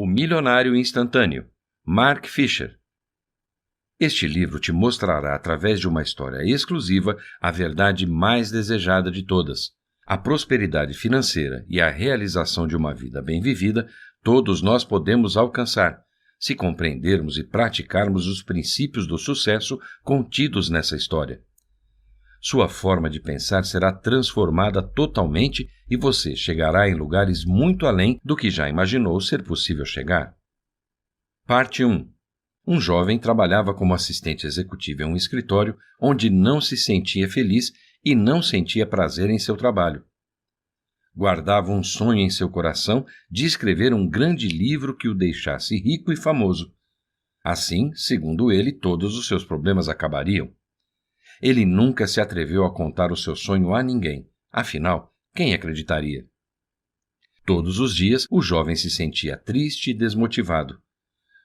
O Milionário Instantâneo, Mark Fisher. Este livro te mostrará, através de uma história exclusiva, a verdade mais desejada de todas. A prosperidade financeira e a realização de uma vida bem vivida, todos nós podemos alcançar, se compreendermos e praticarmos os princípios do sucesso contidos nessa história. Sua forma de pensar será transformada totalmente e você chegará em lugares muito além do que já imaginou ser possível chegar. Parte 1. Um jovem trabalhava como assistente executivo em um escritório onde não se sentia feliz e não sentia prazer em seu trabalho. Guardava um sonho em seu coração de escrever um grande livro que o deixasse rico e famoso. Assim, segundo ele, todos os seus problemas acabariam. Ele nunca se atreveu a contar o seu sonho a ninguém. Afinal, quem acreditaria? Todos os dias, o jovem se sentia triste e desmotivado.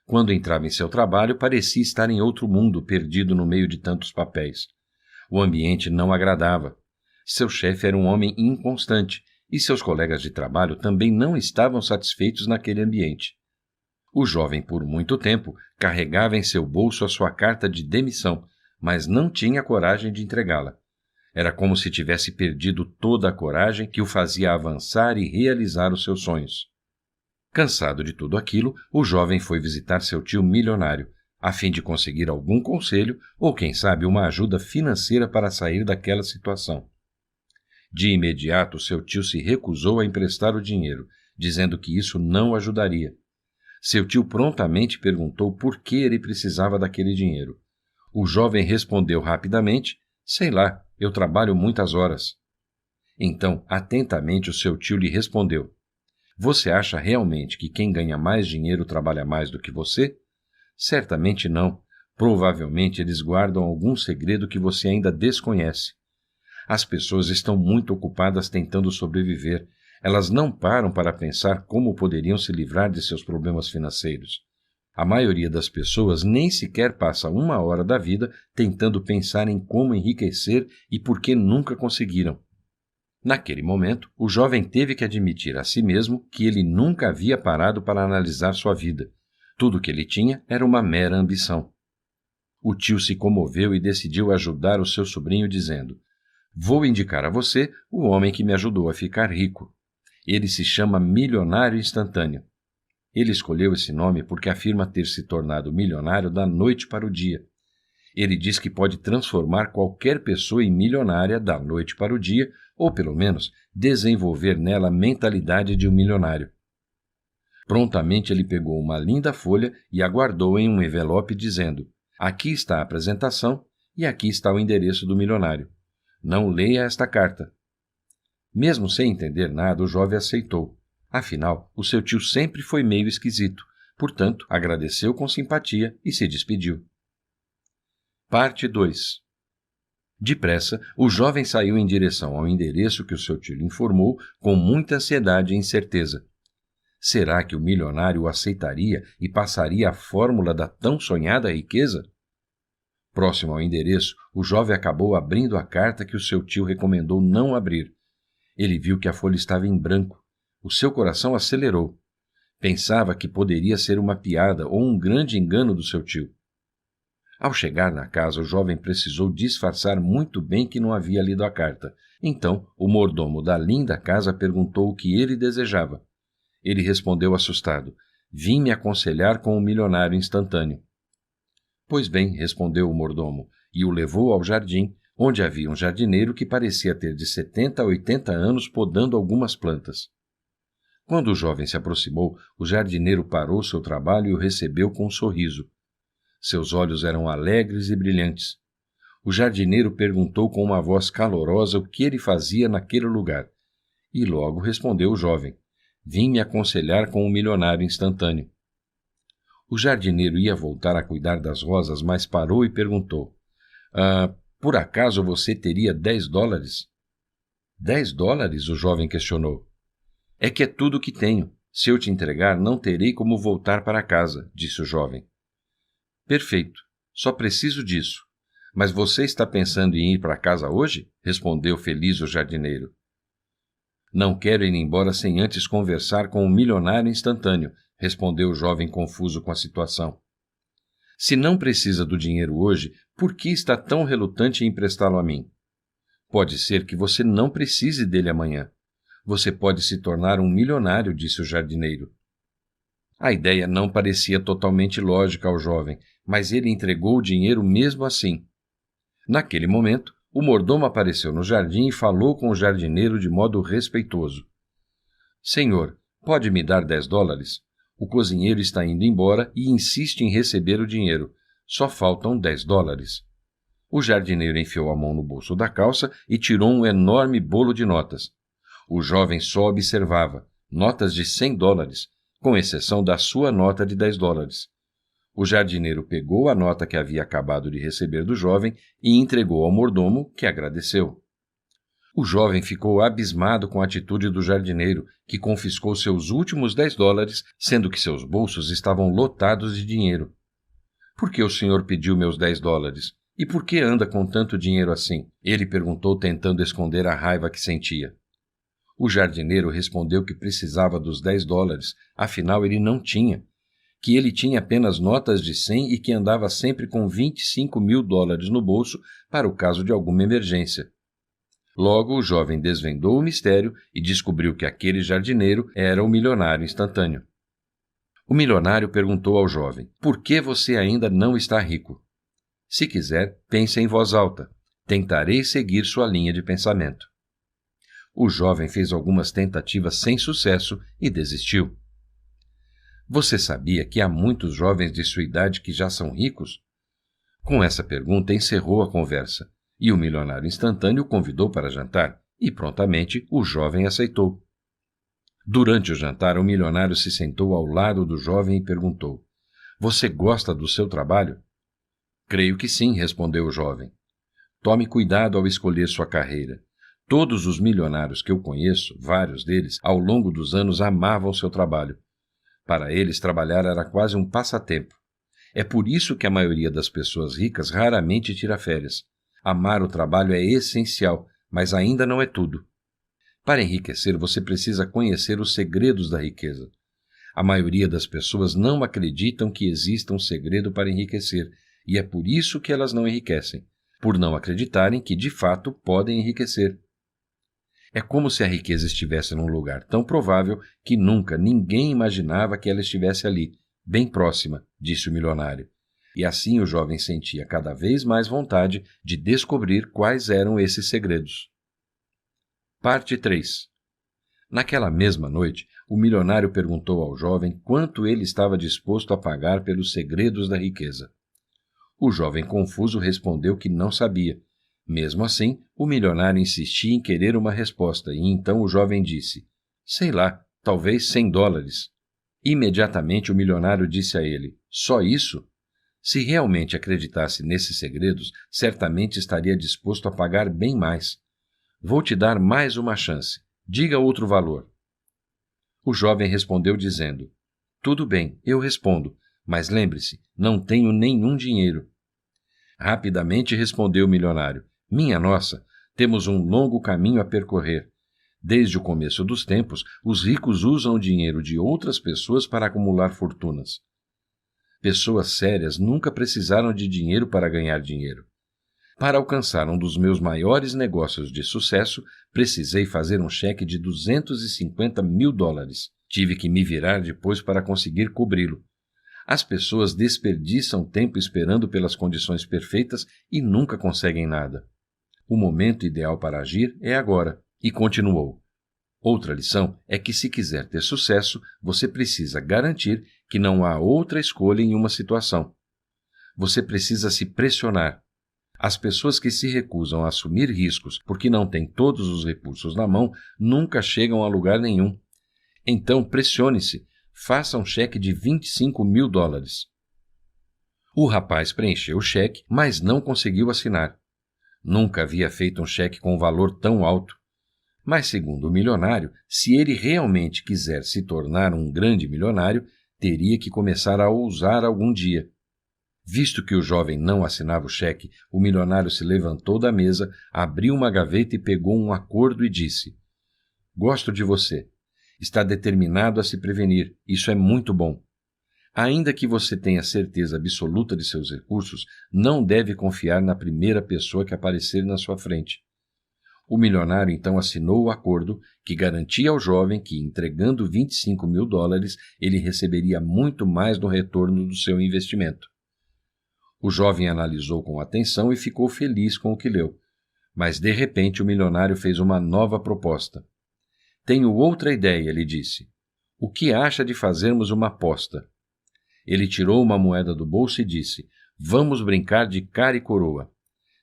Quando entrava em seu trabalho, parecia estar em outro mundo, perdido no meio de tantos papéis. O ambiente não agradava. Seu chefe era um homem inconstante e seus colegas de trabalho também não estavam satisfeitos naquele ambiente. O jovem, por muito tempo, carregava em seu bolso a sua carta de demissão, mas não tinha coragem de entregá-la. Era como se tivesse perdido toda a coragem que o fazia avançar e realizar os seus sonhos. Cansado de tudo aquilo, o jovem foi visitar seu tio milionário, a fim de conseguir algum conselho ou, quem sabe, uma ajuda financeira para sair daquela situação. De imediato, seu tio se recusou a emprestar o dinheiro, dizendo que isso não o ajudaria. Seu tio prontamente perguntou por que ele precisava daquele dinheiro. O jovem respondeu rapidamente: "Sei lá, eu trabalho muitas horas." Então, atentamente, o seu tio lhe respondeu: "Você acha realmente que quem ganha mais dinheiro trabalha mais do que você? Certamente não. Provavelmente eles guardam algum segredo que você ainda desconhece. As pessoas estão muito ocupadas tentando sobreviver. Elas não param para pensar como poderiam se livrar de seus problemas financeiros. A maioria das pessoas nem sequer passa uma hora da vida tentando pensar em como enriquecer e por que nunca conseguiram." Naquele momento, o jovem teve que admitir a si mesmo que ele nunca havia parado para analisar sua vida. Tudo o que ele tinha era uma mera ambição. O tio se comoveu e decidiu ajudar o seu sobrinho, dizendo: "Vou indicar a você o homem que me ajudou a ficar rico. Ele se chama Milionário Instantâneo. Ele escolheu esse nome porque afirma ter se tornado milionário da noite para o dia. Ele diz que pode transformar qualquer pessoa em milionária da noite para o dia, ou pelo menos desenvolver nela a mentalidade de um milionário." Prontamente ele pegou uma linda folha e a guardou em um envelope, dizendo: "Aqui está a apresentação e aqui está o endereço do milionário. Não leia esta carta." Mesmo sem entender nada, o jovem aceitou. Afinal, o seu tio sempre foi meio esquisito, portanto, agradeceu com simpatia e se despediu. Parte 2. Depressa, o jovem saiu em direção ao endereço que o seu tio lhe informou, com muita ansiedade e incerteza. Será que o milionário o aceitaria e passaria a fórmula da tão sonhada riqueza? Próximo ao endereço, o jovem acabou abrindo a carta que o seu tio recomendou não abrir. Ele viu que a folha estava em branco. O seu coração acelerou. Pensava que poderia ser uma piada ou um grande engano do seu tio. Ao chegar na casa, o jovem precisou disfarçar muito bem que não havia lido a carta. Então, o mordomo da linda casa perguntou o que ele desejava. Ele respondeu assustado: "Vim me aconselhar com o milionário instantâneo." "Pois bem," respondeu o mordomo, e o levou ao jardim, onde havia um jardineiro que parecia ter de 70 a 80 anos podando algumas plantas. Quando o jovem se aproximou, o jardineiro parou seu trabalho e o recebeu com um sorriso. Seus olhos eram alegres e brilhantes. O jardineiro perguntou com uma voz calorosa o que ele fazia naquele lugar. E logo respondeu o jovem: "Vim me aconselhar com o milionário instantâneo." O jardineiro ia voltar a cuidar das rosas, mas parou e perguntou: "Por acaso você teria $10? $10? O jovem questionou. "É que é tudo o que tenho. Se eu te entregar, não terei como voltar para casa," disse o jovem. "Perfeito. Só preciso disso. Mas você está pensando em ir para casa hoje?" respondeu feliz o jardineiro. "Não quero ir embora sem antes conversar com o milionário instantâneo," respondeu o jovem confuso com a situação. Se não precisa do dinheiro hoje, por que está tão relutante em emprestá-lo a mim? Pode ser que você não precise dele amanhã. Você pode se tornar um milionário, disse o jardineiro. A ideia não parecia totalmente lógica ao jovem, mas ele entregou o dinheiro mesmo assim. Naquele momento, o mordomo apareceu no jardim e falou com o jardineiro de modo respeitoso. Senhor, pode me dar $10? O cozinheiro está indo embora e insiste em receber o dinheiro. Só faltam $10. O jardineiro enfiou a mão no bolso da calça e tirou um enorme bolo de notas. O jovem só observava, notas de $100, com exceção da sua nota de $10. O jardineiro pegou a nota que havia acabado de receber do jovem e entregou ao mordomo, que agradeceu. O jovem ficou abismado com a atitude do jardineiro, que confiscou seus últimos $10, sendo que seus bolsos estavam lotados de dinheiro. Por que o senhor pediu meus $10? E por que anda com tanto dinheiro assim? Ele perguntou, tentando esconder a raiva que sentia. O jardineiro respondeu que precisava dos $10, afinal ele não tinha, que ele tinha apenas notas de 100 e que andava sempre com $25 mil no bolso para o caso de alguma emergência. Logo, o jovem desvendou o mistério e descobriu que aquele jardineiro era o milionário instantâneo. O milionário perguntou ao jovem, por que você ainda não está rico? Se quiser, pense em voz alta. Tentarei seguir sua linha de pensamento. O jovem fez algumas tentativas sem sucesso e desistiu. Você sabia que há muitos jovens de sua idade que já são ricos? Com essa pergunta encerrou a conversa, e o milionário instantâneo o convidou para jantar, e prontamente o jovem aceitou. Durante o jantar, o milionário se sentou ao lado do jovem e perguntou, você gosta do seu trabalho? Creio que sim, respondeu o jovem. Tome cuidado ao escolher sua carreira. Todos os milionários que eu conheço, vários deles, ao longo dos anos amavam seu trabalho. Para eles, trabalhar era quase um passatempo. É por isso que a maioria das pessoas ricas raramente tira férias. Amar o trabalho é essencial, mas ainda não é tudo. Para enriquecer, você precisa conhecer os segredos da riqueza. A maioria das pessoas não acreditam que exista um segredo para enriquecer, e é por isso que elas não enriquecem, por não acreditarem que, de fato, podem enriquecer. É como se a riqueza estivesse num lugar tão provável que nunca ninguém imaginava que ela estivesse ali, bem próxima, disse o milionário. E assim o jovem sentia cada vez mais vontade de descobrir quais eram esses segredos. Parte 3. Naquela mesma noite, o milionário perguntou ao jovem quanto ele estava disposto a pagar pelos segredos da riqueza. O jovem confuso respondeu que não sabia. Mesmo assim, o milionário insistia em querer uma resposta e então o jovem disse, sei lá, talvez $100. Imediatamente o milionário disse a ele, só isso? Se realmente acreditasse nesses segredos, certamente estaria disposto a pagar bem mais. Vou te dar mais uma chance. Diga outro valor. O jovem respondeu dizendo, tudo bem, eu respondo, mas lembre-se, não tenho nenhum dinheiro. Rapidamente respondeu o milionário, minha nossa, temos um longo caminho a percorrer. Desde o começo dos tempos, os ricos usam o dinheiro de outras pessoas para acumular fortunas. Pessoas sérias nunca precisaram de dinheiro para ganhar dinheiro. Para alcançar um dos meus maiores negócios de sucesso, precisei fazer um cheque de $250 mil. Tive que me virar depois para conseguir cobri-lo. As pessoas desperdiçam tempo esperando pelas condições perfeitas e nunca conseguem nada. O momento ideal para agir é agora. E continuou. Outra lição é que se quiser ter sucesso, você precisa garantir que não há outra escolha em uma situação. Você precisa se pressionar. As pessoas que se recusam a assumir riscos porque não têm todos os recursos na mão nunca chegam a lugar nenhum. Então pressione-se. Faça um cheque de $25 mil. O rapaz preencheu o cheque, mas não conseguiu assinar. Nunca havia feito um cheque com um valor tão alto. Mas, segundo o milionário, se ele realmente quiser se tornar um grande milionário, teria que começar a ousar algum dia. Visto que o jovem não assinava o cheque, o milionário se levantou da mesa, abriu uma gaveta e pegou um acordo e disse, gosto de você. Está determinado a se prevenir. Isso é muito bom. Ainda que você tenha certeza absoluta de seus recursos, não deve confiar na primeira pessoa que aparecer na sua frente. O milionário então assinou o acordo que garantia ao jovem que, entregando $25.000, ele receberia muito mais no retorno do seu investimento. O jovem analisou com atenção e ficou feliz com o que leu. Mas, de repente, o milionário fez uma nova proposta. Tenho outra ideia, lhe disse. O que acha de fazermos uma aposta? Ele tirou uma moeda do bolso e disse, vamos brincar de cara e coroa.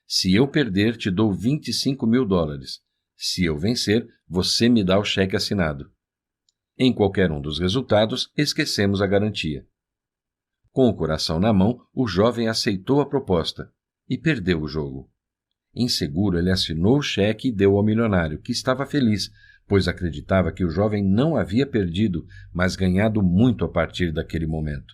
Se eu perder, te dou $25.000. Se eu vencer, você me dá o cheque assinado. Em qualquer um dos resultados, esquecemos a garantia. Com o coração na mão, o jovem aceitou a proposta e perdeu o jogo. Inseguro, ele assinou o cheque e deu ao milionário, que estava feliz, pois acreditava que o jovem não havia perdido, mas ganhado muito a partir daquele momento.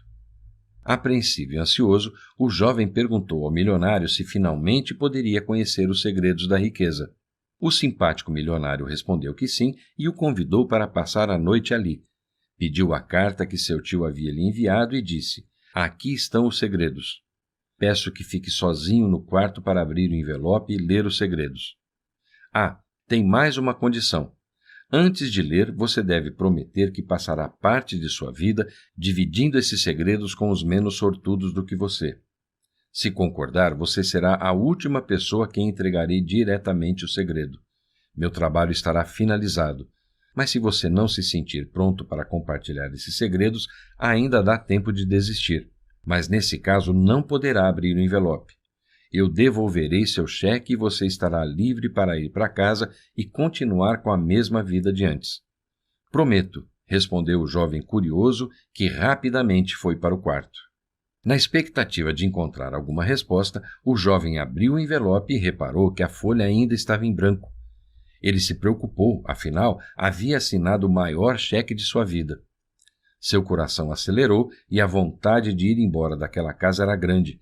Apreensivo e ansioso, o jovem perguntou ao milionário se finalmente poderia conhecer os segredos da riqueza. O simpático milionário respondeu que sim e o convidou para passar a noite ali. Pediu a carta que seu tio havia lhe enviado e disse, aqui estão os segredos. Peço que fique sozinho no quarto para abrir o envelope e ler os segredos. Ah, tem mais uma condição. Antes de ler, você deve prometer que passará parte de sua vida dividindo esses segredos com os menos sortudos do que você. Se concordar, você será a última pessoa a quem entregarei diretamente o segredo. Meu trabalho estará finalizado, mas se você não se sentir pronto para compartilhar esses segredos, ainda dá tempo de desistir. Mas nesse caso não poderá abrir o envelope. Eu devolverei seu cheque e você estará livre para ir para casa e continuar com a mesma vida de antes. Prometo, respondeu o jovem curioso, que rapidamente foi para o quarto. Na expectativa de encontrar alguma resposta, o jovem abriu o envelope e reparou que a folha ainda estava em branco. Ele se preocupou, afinal, havia assinado o maior cheque de sua vida. Seu coração acelerou e a vontade de ir embora daquela casa era grande.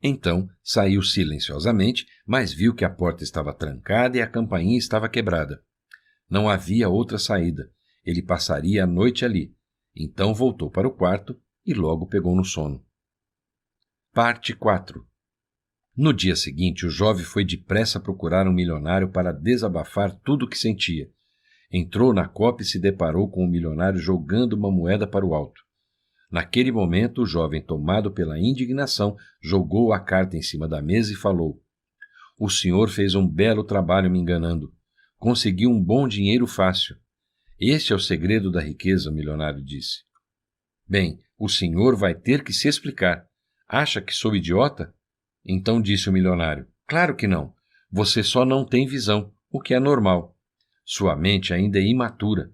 Então, saiu silenciosamente, mas viu que a porta estava trancada e a campainha estava quebrada. Não havia outra saída. Ele passaria a noite ali. Então voltou para o quarto e logo pegou no sono. Parte 4. No dia seguinte, o jovem foi depressa procurar um milionário para desabafar tudo o que sentia. Entrou na copa e se deparou com o milionário jogando uma moeda para o alto. Naquele momento, o jovem, tomado pela indignação, jogou a carta em cima da mesa e falou: O senhor fez um belo trabalho me enganando. Conseguiu um bom dinheiro fácil. Este é o segredo da riqueza, o milionário disse. Bem, o senhor vai ter que se explicar. Acha que sou idiota? Então disse o milionário: Claro que não. Você só não tem visão, o que é normal. Sua mente ainda é imatura.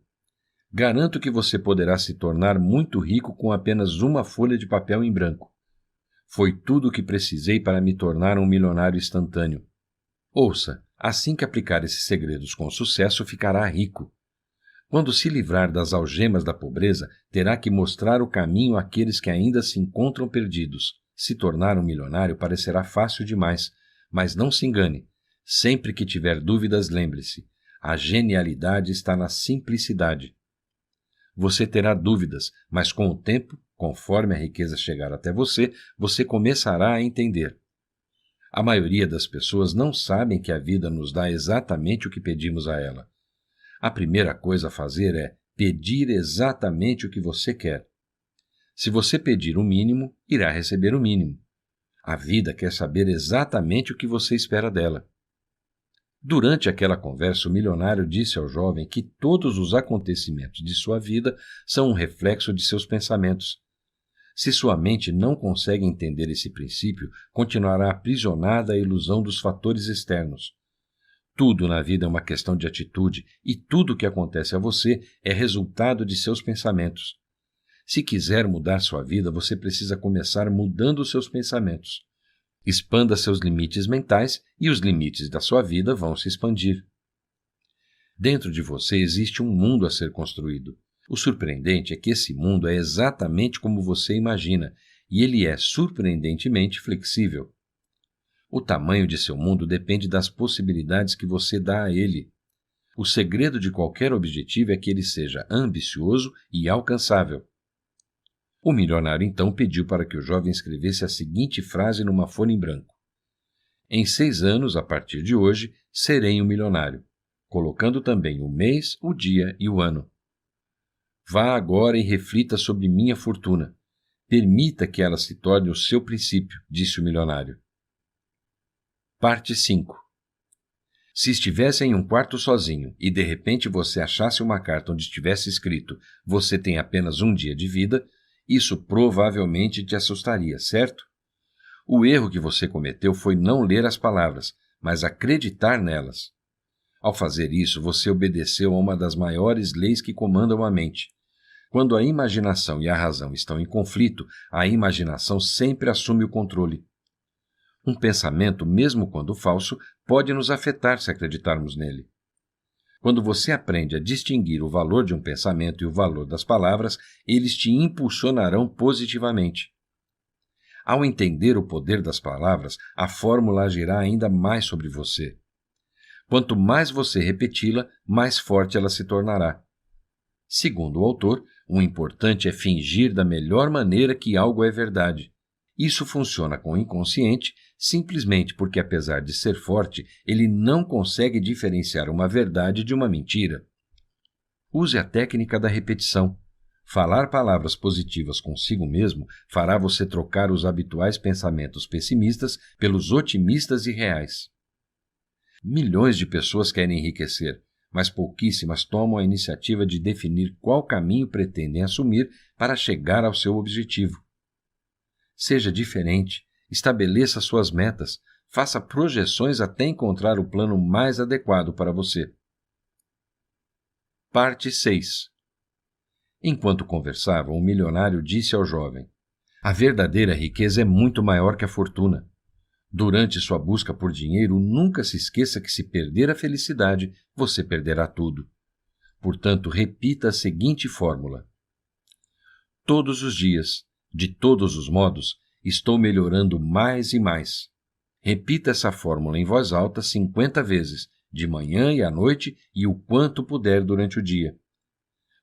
Garanto que você poderá se tornar muito rico com apenas uma folha de papel em branco. Foi tudo o que precisei para me tornar um milionário instantâneo. Ouça, assim que aplicar esses segredos com sucesso, ficará rico. Quando se livrar das algemas da pobreza, terá que mostrar o caminho àqueles que ainda se encontram perdidos. Se tornar um milionário parecerá fácil demais, mas não se engane. Sempre que tiver dúvidas, lembre-se, a genialidade está na simplicidade. Você terá dúvidas, mas com o tempo, conforme a riqueza chegar até você, você começará a entender. A maioria das pessoas não sabem que a vida nos dá exatamente o que pedimos a ela. A primeira coisa a fazer é pedir exatamente o que você quer. Se você pedir o mínimo, irá receber o mínimo. A vida quer saber exatamente o que você espera dela. Durante aquela conversa, o milionário disse ao jovem que todos os acontecimentos de sua vida são um reflexo de seus pensamentos. Se sua mente não consegue entender esse princípio, continuará aprisionada à ilusão dos fatores externos. Tudo na vida é uma questão de atitude e tudo o que acontece a você é resultado de seus pensamentos. Se quiser mudar sua vida, você precisa começar mudando seus pensamentos. Expanda seus limites mentais e os limites da sua vida vão se expandir. Dentro de você existe um mundo a ser construído. O surpreendente é que esse mundo é exatamente como você imagina, e ele é surpreendentemente flexível. O tamanho de seu mundo depende das possibilidades que você dá a ele. O segredo de qualquer objetivo é que ele seja ambicioso e alcançável. O milionário então pediu para que o jovem escrevesse a seguinte frase numa folha em branco: Em 6 anos, a partir de hoje, serei um milionário, colocando também o mês, o dia e o ano. Vá agora e reflita sobre minha fortuna. Permita que ela se torne o seu princípio, disse o milionário. Parte 5. Se estivesse em um quarto sozinho e de repente você achasse uma carta onde estivesse escrito "Você tem apenas um dia de vida", isso provavelmente te assustaria, certo? O erro que você cometeu foi não ler as palavras, mas acreditar nelas. Ao fazer isso, você obedeceu a uma das maiores leis que comandam a mente. Quando a imaginação e a razão estão em conflito, a imaginação sempre assume o controle. Um pensamento, mesmo quando falso, pode nos afetar se acreditarmos nele. Quando você aprende a distinguir o valor de um pensamento e o valor das palavras, eles te impulsionarão positivamente. Ao entender o poder das palavras, a fórmula agirá ainda mais sobre você. Quanto mais você repeti-la, mais forte ela se tornará. Segundo o autor, o importante é fingir da melhor maneira que algo é verdade. Isso funciona com o inconsciente simplesmente porque, apesar de ser forte, ele não consegue diferenciar uma verdade de uma mentira. Use a técnica da repetição. Falar palavras positivas consigo mesmo fará você trocar os habituais pensamentos pessimistas pelos otimistas e reais. Milhões de pessoas querem enriquecer, mas pouquíssimas tomam a iniciativa de definir qual caminho pretendem assumir para chegar ao seu objetivo. Seja diferente, estabeleça suas metas, faça projeções até encontrar o plano mais adequado para você. Parte 6. Enquanto conversavam, o milionário disse ao jovem: A verdadeira riqueza é muito maior que a fortuna. Durante sua busca por dinheiro, nunca se esqueça que, se perder a felicidade, você perderá tudo. Portanto, repita a seguinte fórmula: Todos os dias, de todos os modos, estou melhorando mais e mais. Repita essa fórmula em voz alta 50 vezes, de manhã e à noite, e o quanto puder durante o dia.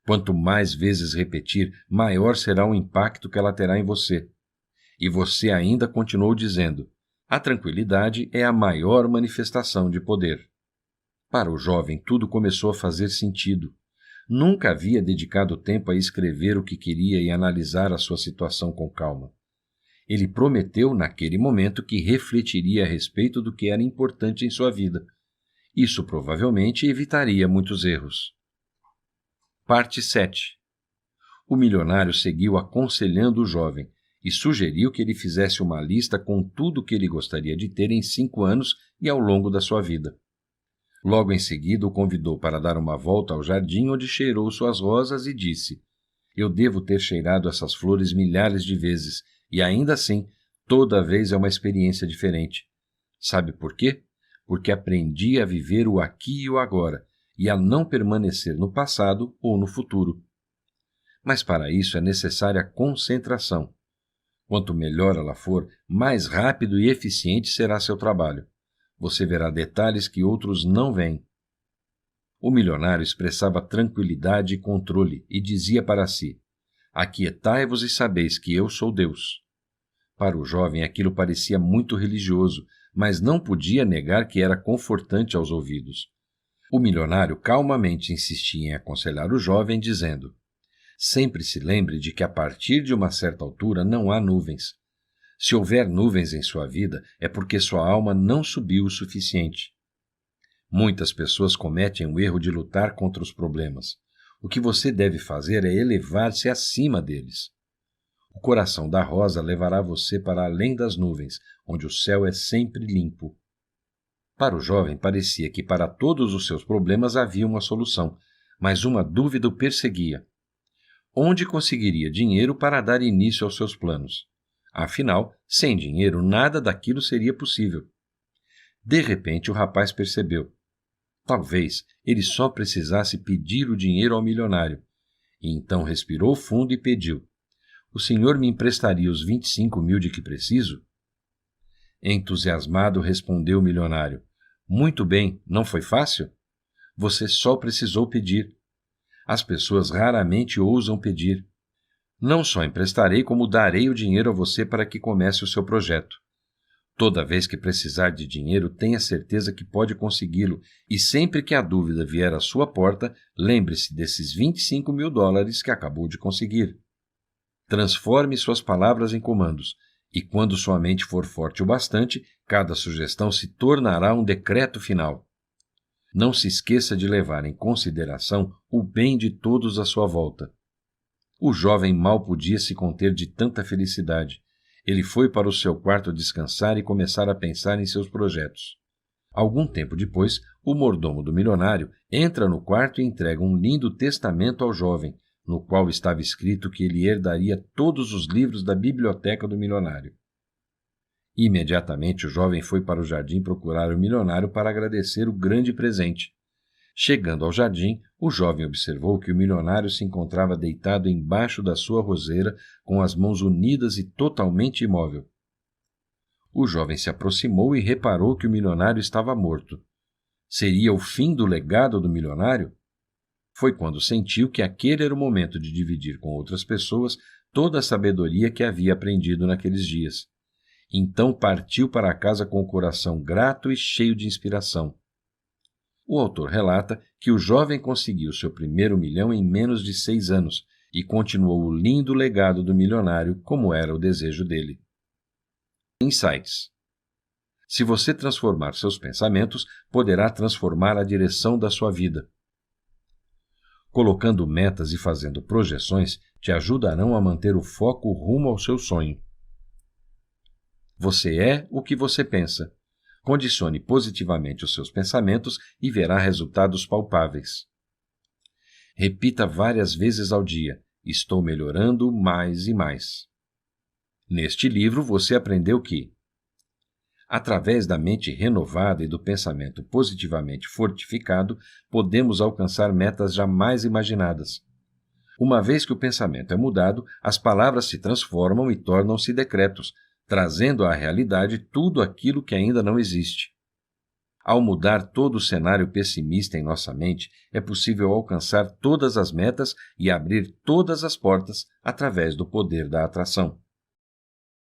Quanto mais vezes repetir, maior será o impacto que ela terá em você. E você ainda continuou dizendo: a tranquilidade é a maior manifestação de poder. Para o jovem, tudo começou a fazer sentido. Nunca havia dedicado tempo a escrever o que queria e analisar a sua situação com calma. Ele prometeu, naquele momento, que refletiria a respeito do que era importante em sua vida. Isso provavelmente evitaria muitos erros. Parte 7. O milionário seguiu aconselhando o jovem e sugeriu que ele fizesse uma lista com tudo o que ele gostaria de ter em 5 anos e ao longo da sua vida. Logo em seguida, o convidou para dar uma volta ao jardim, onde cheirou suas rosas e disse: Eu devo ter cheirado essas flores milhares de vezes, e ainda assim, toda vez é uma experiência diferente. Sabe por quê? Porque aprendi a viver o aqui e o agora, e a não permanecer no passado ou no futuro. Mas para isso é necessária concentração. Quanto melhor ela for, mais rápido e eficiente será seu trabalho. Você verá detalhes que outros não veem. O milionário expressava tranquilidade e controle e dizia para si: Aquietai-vos e sabeis que eu sou Deus. Para o jovem aquilo parecia muito religioso, mas não podia negar que era confortante aos ouvidos. O milionário calmamente insistia em aconselhar o jovem, dizendo: Sempre se lembre de que a partir de uma certa altura não há nuvens. Se houver nuvens em sua vida, é porque sua alma não subiu o suficiente. Muitas pessoas cometem o erro de lutar contra os problemas. O que você deve fazer é elevar-se acima deles. O coração da rosa levará você para além das nuvens, onde o céu é sempre limpo. Para o jovem parecia que para todos os seus problemas havia uma solução, mas uma dúvida o perseguia. Onde conseguiria dinheiro para dar início aos seus planos? Afinal, sem dinheiro, nada daquilo seria possível. De repente, o rapaz percebeu. Talvez ele só precisasse pedir o dinheiro ao milionário. E então respirou fundo e pediu: O senhor me emprestaria os 25.000 de que preciso? Entusiasmado, respondeu o milionário: Muito bem, não foi fácil? Você só precisou pedir. As pessoas raramente ousam pedir. Não só emprestarei, como darei o dinheiro a você para que comece o seu projeto. Toda vez que precisar de dinheiro, tenha certeza que pode consegui-lo, e sempre que a dúvida vier à sua porta, lembre-se desses $25.000 que acabou de conseguir. Transforme suas palavras em comandos, e quando sua mente for forte o bastante, cada sugestão se tornará um decreto final. Não se esqueça de levar em consideração o bem de todos à sua volta. O jovem mal podia se conter de tanta felicidade. Ele foi para o seu quarto descansar e começar a pensar em seus projetos. Algum tempo depois, o mordomo do milionário entra no quarto e entrega um lindo testamento ao jovem, no qual estava escrito que ele herdaria todos os livros da biblioteca do milionário. Imediatamente o jovem foi para o jardim procurar o milionário para agradecer o grande presente. Chegando ao jardim, o jovem observou que o milionário se encontrava deitado embaixo da sua roseira, com as mãos unidas e totalmente imóvel. O jovem se aproximou e reparou que o milionário estava morto. Seria o fim do legado do milionário? Foi quando sentiu que aquele era o momento de dividir com outras pessoas toda a sabedoria que havia aprendido naqueles dias. Então partiu para casa com o coração grato e cheio de inspiração. O autor relata que o jovem conseguiu seu primeiro milhão em menos de 6 anos e continuou o lindo legado do milionário como era o desejo dele. Insights. Se você transformar seus pensamentos, poderá transformar a direção da sua vida. Colocando metas e fazendo projeções te ajudarão a manter o foco rumo ao seu sonho. Você é o que você pensa. Condicione positivamente os seus pensamentos e verá resultados palpáveis. Repita várias vezes ao dia: estou melhorando mais e mais. Neste livro você aprendeu que, através da mente renovada e do pensamento positivamente fortificado, podemos alcançar metas jamais imaginadas. Uma vez que o pensamento é mudado, as palavras se transformam e tornam-se decretos, trazendo à realidade tudo aquilo que ainda não existe. Ao mudar todo o cenário pessimista em nossa mente, é possível alcançar todas as metas e abrir todas as portas através do poder da atração.